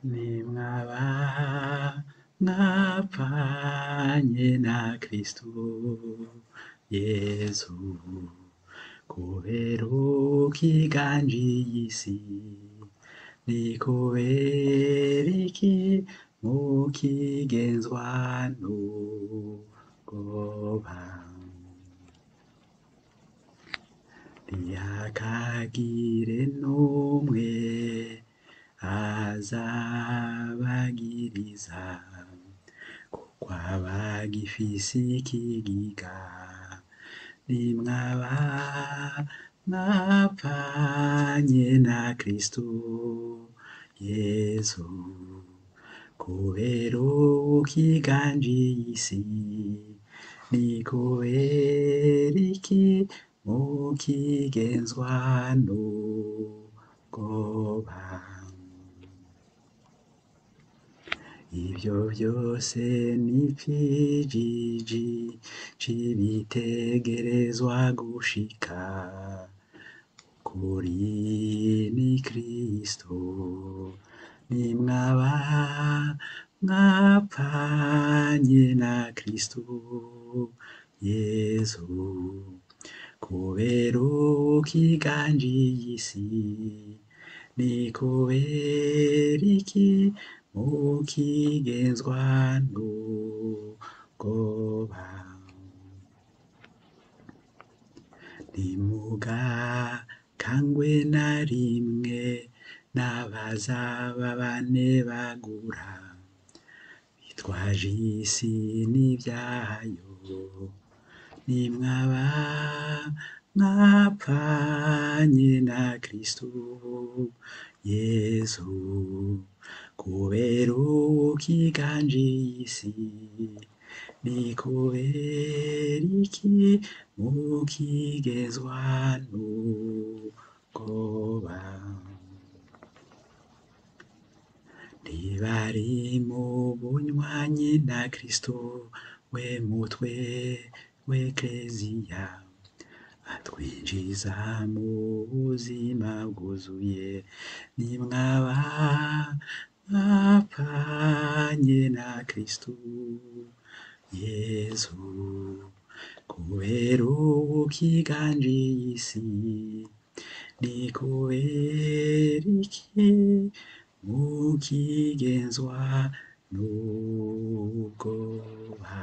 nimwaba mwapfanye na Kristo Yesu kubera ukiganje iyi si ni kubera iki mukigenzwa n'ubwoba ntihakagire n'umwe azabagiriza kuko abagifise ikigiga nimwaba mwapfanye na Kristo Yesu kubera ukiganje iyi si ni kubera iki mukigenzwa n'ubwoba ibyo byose ni ivyijiji c'ibitegerezwa gushika kuri ni Kristo nimwaba mwapfanye na Kristo Yesu kubera ukiganje iyi si ni kubera iki mukigenzwa n'ubwoba ntimugakangwe na rimwe n'abazaba banebagura bitwaje isi n'ivyayo nimwaba mwapfanye na Kristo Yesu kubera ukiganje iyi si ni kubera iki mukigenzwa n'ubwoba ntibari mu bunywanyi na Kristo we mutwe w'ekleziya atwinjiza mu buzima bwuzuye nimwaba mwapfanye na Kristo Yesu kubera ukiganje iyi si ni kubera iki mukigenzwa n'ubwoba